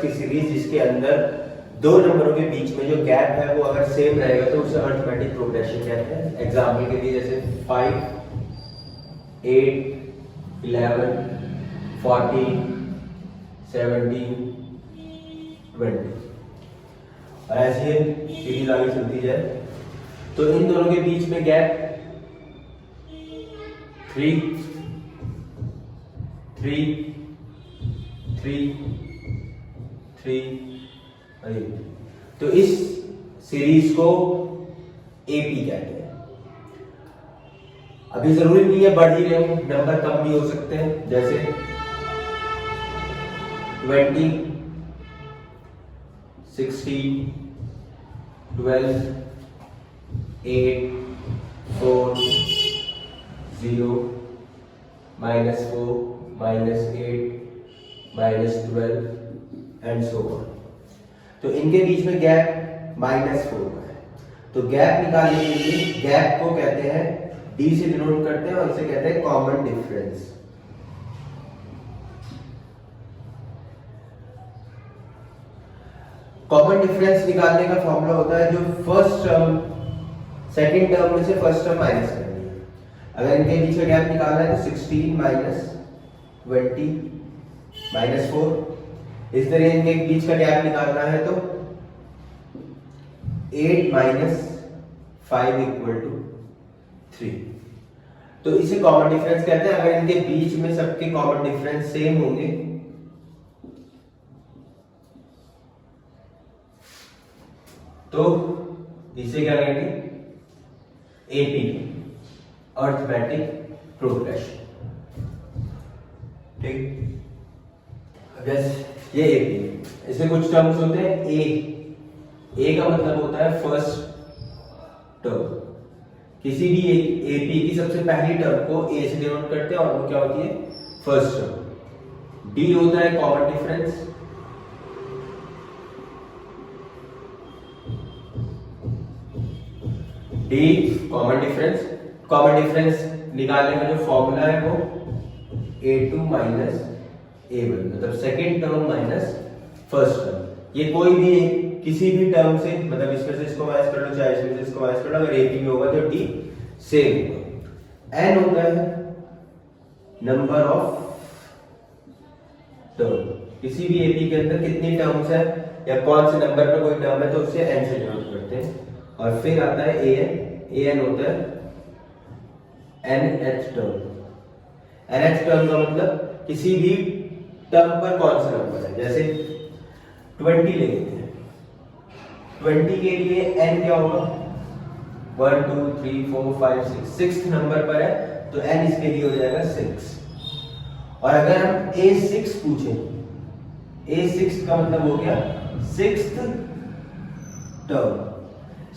की सीरीज जिसके अंदर दो नंबरों के बीच में जो गैप है वो अगर सेम रहेगा तो उसे अरिथमेटिक प्रोग्रेशन कहते हैं। एग्जाम्पल के लिए जैसे 5, 8, 11, 14, 17, 20 और ऐसे सीरीज आगे चलती जाए। तो इन दोनों के बीच में गैप 3, 3, 3, 3, 8। तो इस सीरीज को एपी कहते हैं। अभी जरूरी नहीं है बढ़ ही रहे हो, नंबर कम भी हो सकते हैं, जैसे 20, 16, 12, 8, 4, 0, -4, -8, -12 एंड सो ऑन। तो इनके बीच में गैप -4 का है। तो गैप निकालने के लिए गैप को कहते हैं, डी से डिनोट करते हैं और इसे कहते हैं कॉमन डिफरेंस। कॉमन डिफरेंस निकालने का फॉर्मूला होता है जो फर्स्ट टर्म सेकंड टर्म में से फर्स्ट टर्म माइनस करनी है। अगर इनके बीच में गैप निकालना है तो 16 -20 -4। इस तरह इनके बीच का गैप निकालना है तो 8 - 5 = 3। तो इसे कॉमन डिफरेंस कहते हैं। अगर इनके बीच में सबके कॉमन डिफरेंस सेम होंगे तो इसे क्या कहेंगे, एपी, अरिथमेटिक प्रोग्रेशन। ठीक, ये एपी, इसमें कुछ टर्म्स होते हैं। ए का मतलब होता है फर्स्ट टर्म। किसी भी एपी की सबसे पहली टर्म को ए से डिनोट करते हैं और वो क्या होती है, फर्स्ट टर्म। डी होता है common difference. D common difference. Common difference निकालने का जो फॉर्मूला है वो A2 - A1, मतलब second term minus first term. ये कोई भी किसी भी टर्म से, मतलब इसमें से इसको माइनस कर लो, चाहे इसमें से इसको माइनस कर लो, अगर एपी में होगा तो डी सेम होगा। एन होता है नंबर ऑफ टर्म। किसी भी एपी के अंदर कितनी टर्म्स है या कौन से नंबर पर कोई टर्म है तो उससे एन से डिनोट करते हैं। और फिर आता है एन होता है nth टर्म। nth टर्म का मतलब किसी भी टर्म पर कौन सा नंबर है। जैसे 20 ले लेते हैं, 20 के लिए n क्या होगा, 1 2 3 4 5 6, सिक्स्थ नंबर पर है तो n इसके लिए हो जाएगा 6। और अगर हम A6 पूछें, A6 का मतलब हो गया सिक्स्थ टर्म।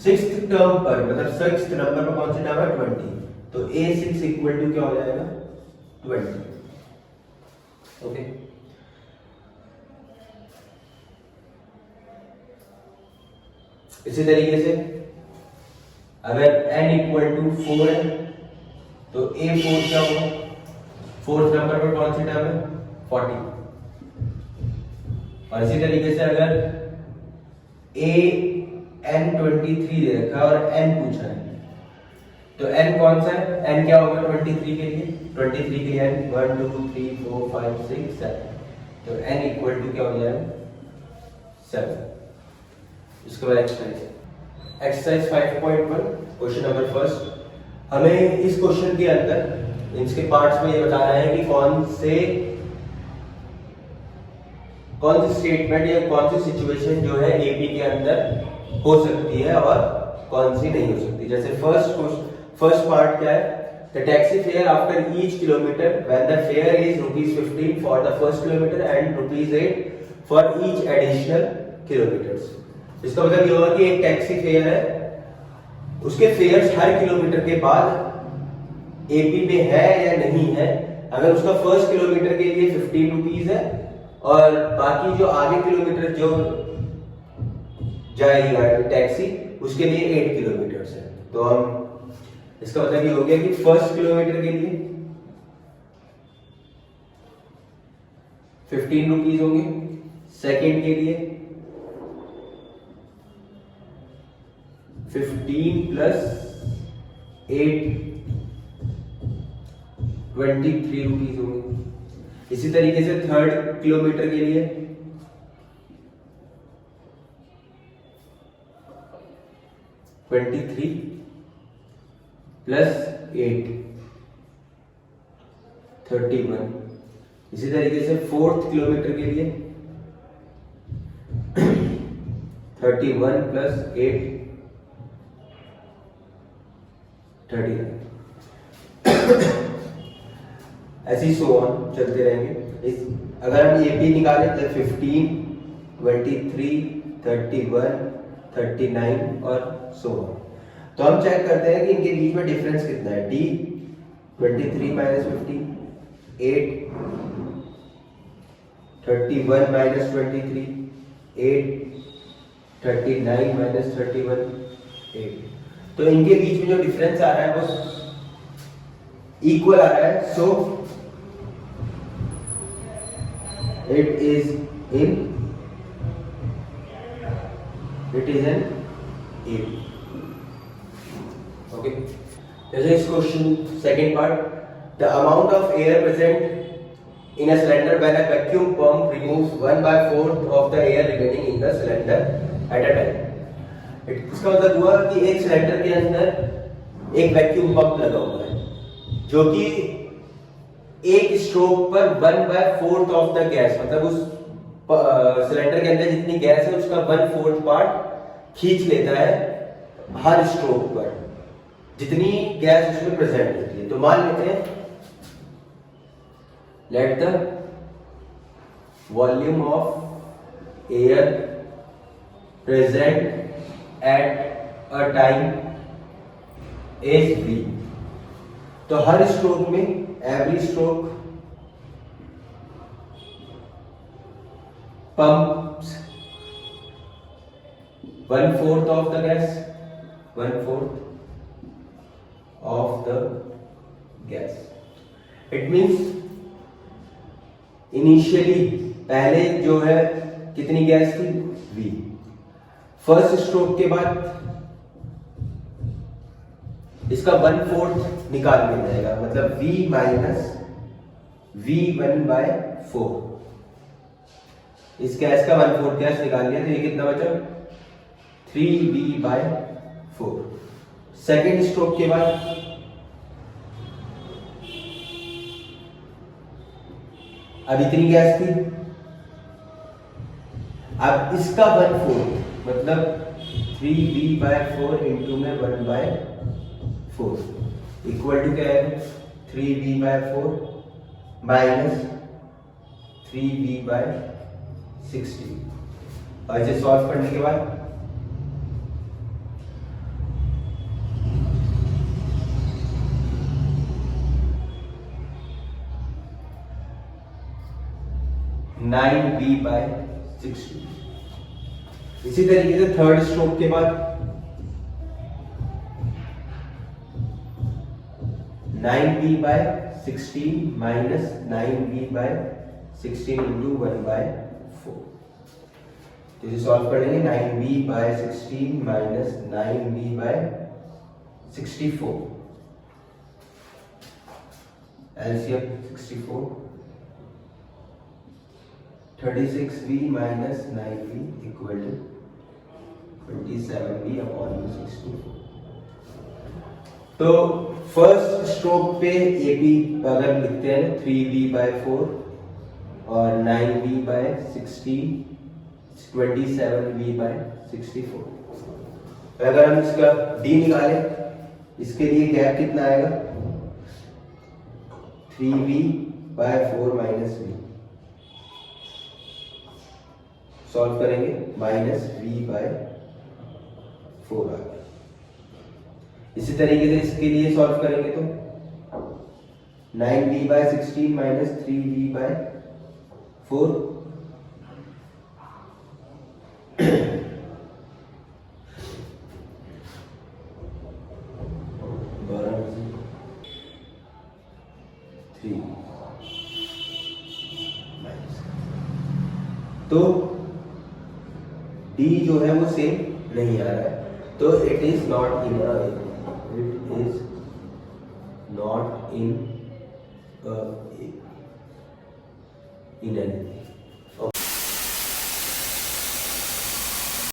सिक्स्थ टर्म पर मतलब सिक्स्थ नंबर पर कौन सा टर्म है, 20। तो A6 = क्या हो जाएगा, 20। ओके, इसी तरीके से अगर n = 4 है तो A4 क्या होगा, फोर्थ नंबर पर कौन सी टर्म है, 40। और इसी तरीके से अगर n23 दे रखा है और n पूछा है तो n कौन सा है, n क्या होगा 23 के लिए, 23 के लिए n 1 2 3 4 5 6 7। तो n = क्या हो जाएगा, 7। इसके बाद एक्सरसाइज 5.1 क्वेश्चन नंबर फर्स्ट। हमें इस क्वेश्चन के अंदर इसके पार्ट्स में ये बताना है कि कौन सी स्टेटमेंट या कौन सी सिचुएशन जो है एपी के अंदर हो सकती है और कौन सी नहीं हो सकती। जैसे फर्स्ट पार्ट क्या है, the taxi fare after each kilometre when the fair is ₹15 for the first kilometre and ₹8 for each additional kilometres. इसका मतलब ये होगा कि एक टैक्सी फेयर है, उसके फेयर्स हर किलोमीटर के बाद एपी में है या नहीं है। अगर उसका फर्स्ट किलोमीटर के लिए ₹15 है और बाकी जो आगे किलोमीटर जो जाएगी टैक्सी उसके लिए 8 किलोमीटर है। तो हम इसका मतलब ये हो गया कि फर्स्ट किलोमीटर के लिए ₹15 होंगे, सेकेंड के लिए 15 प्लस 8 23 रुपीज होंगे। इसी तरीके से थर्ड किलोमीटर के लिए 23 प्लस 8 31। इसी तरीके से फोर्थ किलोमीटर के लिए 31 प्लस 8 39। ऐसे ही सो ऑन चलते रहेंगे। इस अगर हम एपी निकालें तो 15 23 31 39 और सो ऑन। तो हम चेक करते हैं कि इनके बीच में डिफरेंस कितना है। D 23 minus 15 8 31 minus 23 8 39 minus 31 8। तो इनके बीच में जो डिफरेंस आ रहा है वो इक्वल आ रहा है। So it is an A. Okay, जैसे इस question second part, the amount of air present in a cylinder when a vacuum pump removes 1/4 of the air remaining in the cylinder at a time. इसका मतलब हुआ कि एक cylinder के अंदर एक वैक्यूम पंप लगा हुआ है जो कि एक स्ट्रोक पर 1/4 ऑफ द गैस, मतलब उस सिलेंडर के अंदर जितनी गैस है उसका 1/4 पार्ट खींच लेता है हर स्ट्रोक पर, जितनी गैस उसमें प्रेजेंट होती है। तो मान लेते हैं let the volume of air present at a time is V। तो हर स्ट्रोक में every stroke pumps 1/4 of the gas, 1/4 of the gas. It means initially पहले जो है कितनी गैस थी V। फर्स्ट स्ट्रोक के बाद इसका 1/4 निकाल लिया जाएगा, मतलब V माइनस V1/4। इस गैस का 1/4 गैस निकाल लिया तो ये कितना बचा 3V/4। सेकेंड स्ट्रोक के बाद अब इतनी गैस थी, अब इसका 1/4 मतलब 3V/4 इंटू में 1/4 इक्वल टू क्या है 3V/4 माइनस 3V/60। और इसे सॉल्व करने के बाद (9V/60). इसी तरीके से थर्ड स्ट्रोक के बाद 9V/16 माइनस 9V/16 इंटू 1/4। इसे सॉल्व करेंगे 9V/16 minus 9V/64। LCM 64 36V minus 9V equal to 27V/64। तो फर्स्ट स्ट्रोक पे एपी अगर लिखते हैं 3V/4 और 9V/16 27V/64। अगर हम इसका डी निकालें, इसके लिए गैप कितना आएगा 3V/4 माइनस V। सॉल्व करेंगे माइनस V/4 आ गया। इसी तरीके से इसके लिए सॉल्व करेंगे तो 9V/16 माइनस 3V/4 3 तो डी जो है वो सेम नहीं आ रहा है, तो इट इज नॉट इन इनएनिटी।